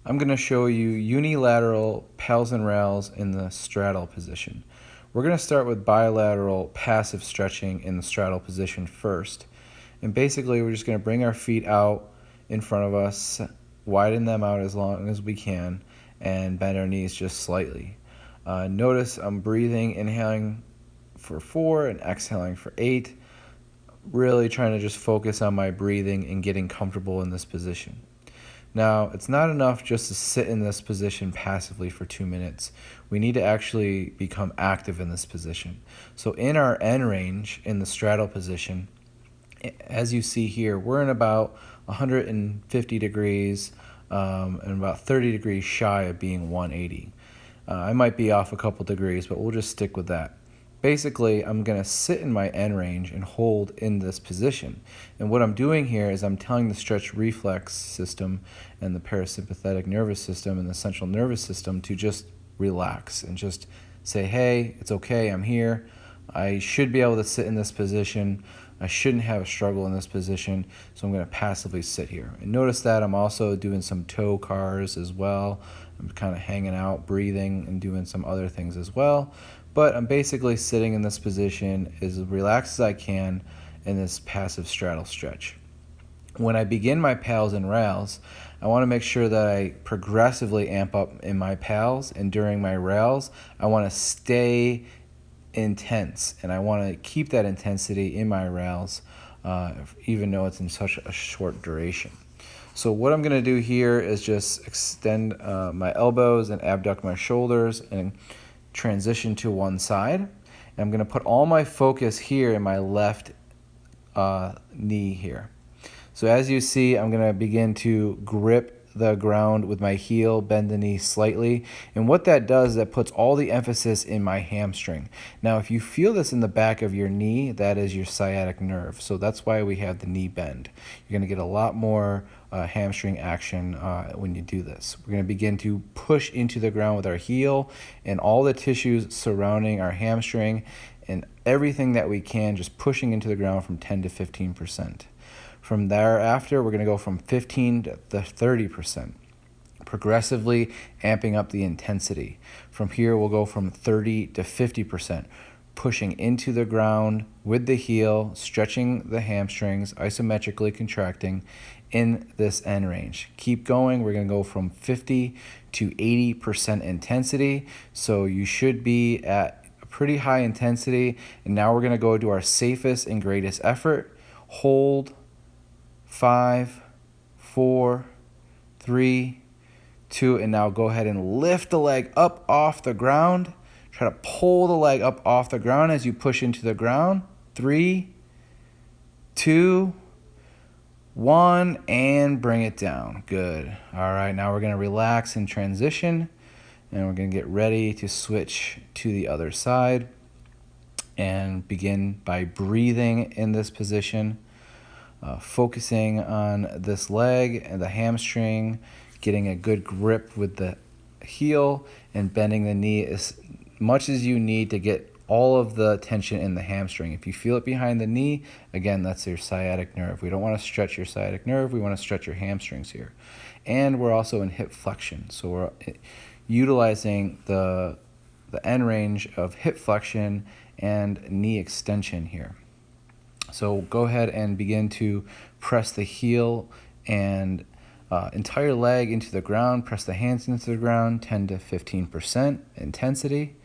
I'm going to show you unilateral pals and rails in the straddle position. We're going to start with bilateral passive stretching in the straddle position first. And basically we're just going to bring our feet out in front of us, widen them out as long as we can, and bend our knees just slightly. Notice I'm breathing, inhaling for 4 and exhaling for 8. Really trying to just focus on my breathing and getting comfortable in this position. Now, it's not enough just to sit in this position passively for 2 minutes. We need to actually become active in this position. So in our end range, in the straddle position, as you see here, we're in about 150 degrees and about 30 degrees shy of being 180. I might be off a couple degrees, but we'll just stick with that. Basically, I'm going to sit in my end range and hold in this position. And what I'm doing here is I'm telling the stretch reflex system and the parasympathetic nervous system and the central nervous system to just relax and just say, hey, it's okay, I'm here. I should be able to sit in this position. I shouldn't have a struggle in this position, so I'm going to passively sit here. And notice that I'm also doing some toe cars as well. I'm kind of hanging out, breathing, and doing some other things as well. But I'm basically sitting in this position as relaxed as I can in this passive straddle stretch. When I begin my pals and rails, I want to make sure that I progressively amp up in my pals, and during my rails, I want to stay intense, and I want to keep that intensity in my rails, even though it's in such a short duration. So what I'm going to do here is just extend my elbows and abduct my shoulders and transition to one side. And I'm going to put all my focus here in my left knee here. So as you see, I'm going to begin to grip the ground with my heel, bend the knee slightly. And what that does is that puts all the emphasis in my hamstring. Now, if you feel this in the back of your knee, that is your sciatic nerve. So that's why we have the knee bend. You're going to get a lot more hamstring action when you do this. We're going to begin to push into the ground with our heel and all the tissues surrounding our hamstring and everything that we can, just pushing into the ground from 10 to 15%. From thereafter, we're going to go from 15 to 30%, progressively amping up the intensity. From here, we'll go from 30 to 50%, pushing into the ground with the heel, stretching the hamstrings, isometrically contracting in this end range. Keep going. We're going to go from 50 to 80% intensity. So you should be at a pretty high intensity. And now we're going to go to our safest and greatest effort. Hold. 5, 4, 3, 2, and now go ahead and lift the leg up off the ground. Try to pull the leg up off the ground as you push into the ground. 3, 2, 1, and bring it down. Good. All right, now we're going to relax and transition, and we're going to get ready to switch to the other side and begin by breathing in this position. Focusing on this leg and the hamstring, getting a good grip with the heel, and bending the knee as much as you need to get all of the tension in the hamstring. If you feel it behind the knee, again, that's your sciatic nerve. We don't want to stretch your sciatic nerve. We want to stretch your hamstrings here. And we're also in hip flexion. So we're utilizing the end range of hip flexion and knee extension here. So go ahead and begin to press the heel and entire leg into the ground. Press the hands into the ground, 10 to 15% intensity.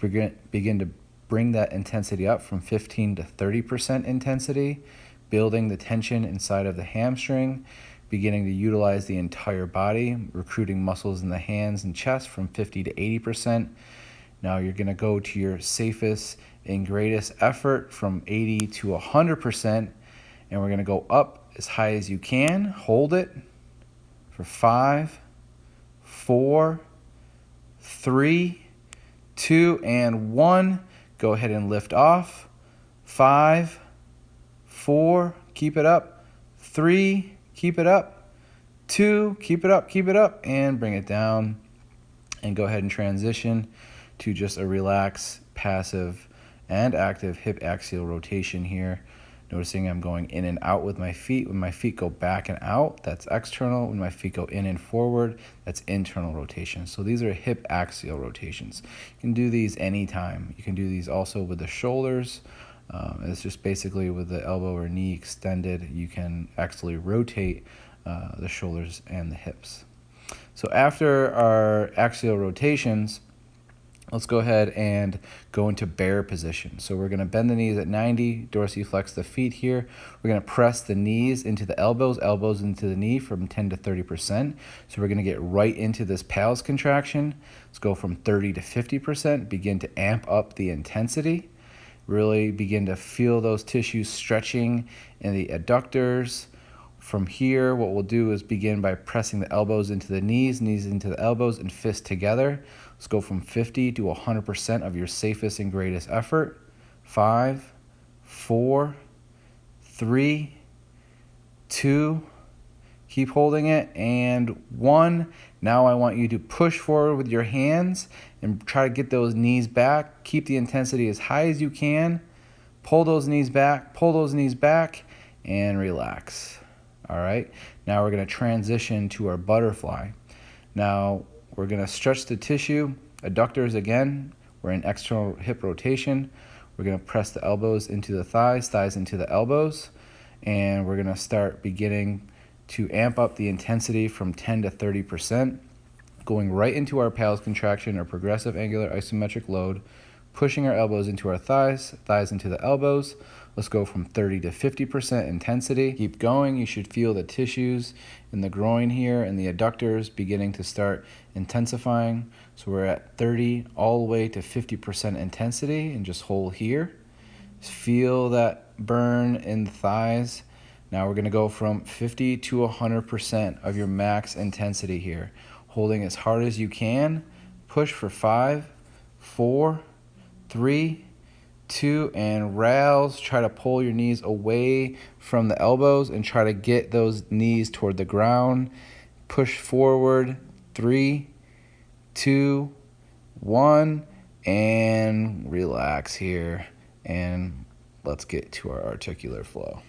Begin to bring that intensity up from 15 to 30% intensity, building the tension inside of the hamstring, beginning to utilize the entire body, recruiting muscles in the hands and chest from 50 to 80%. Now you're going to go to your safest and greatest effort from 80 to 100%, and we're going to go up as high as you can. Hold it for 5, 4, 3, 2, and 1. Go ahead and lift off. 5, 4, keep it up. 3, keep it up. 2, keep it up, and bring it down. And go ahead and transition to just a relaxed, passive, and active hip axial rotation here. Noticing I'm going in and out with my feet. When my feet go back and out, that's external. When my feet go in and forward, that's internal rotation. So these are hip axial rotations. You can do these anytime. You can do these also with the shoulders. It's just basically with the elbow or knee extended, you can actually rotate the shoulders and the hips. So after our axial rotations, let's go ahead and go into bear position. So we're going to bend the knees at 90, dorsiflex the feet here. We're going to press the knees into the elbows, elbows into the knee from 10 to 30%. So we're going to get right into this pals contraction. Let's go from 30 to 50%, begin to amp up the intensity. Really begin to feel those tissues stretching in the adductors. From here, what we'll do is begin by pressing the elbows into the knees, knees into the elbows, and fists together. Let's go from 50 to 100% of your safest and greatest effort. 5, 4, 3, 2, keep holding it, and 1. Now I want you to push forward with your hands and try to get those knees back. Keep the intensity as high as you can. Pull those knees back, and relax. All right, now we're going to transition to our butterfly. Now we're going to stretch the tissue, adductors again. We're in external hip rotation. We're going to press the elbows into the thighs, thighs into the elbows, and we're going to start beginning to amp up the intensity from 10 to 30%, going right into our pals contraction or progressive angular isometric load, pushing our elbows into our thighs, thighs into the elbows. Let's go from 30 to 50% intensity. Keep going. You should feel the tissues in the groin here and the adductors beginning to start intensifying. So we're at 30 all the way to 50% intensity, and just hold here. Feel that burn in the thighs. Now we're going to go from 50 to 100% of your max intensity here. Holding as hard as you can. Push for 5, 4, 3, 2, and rails. Try to pull your knees away from the elbows and try to get those knees toward the ground. Push forward. 3, 2, 1, and relax here. And let's get to our articular flow.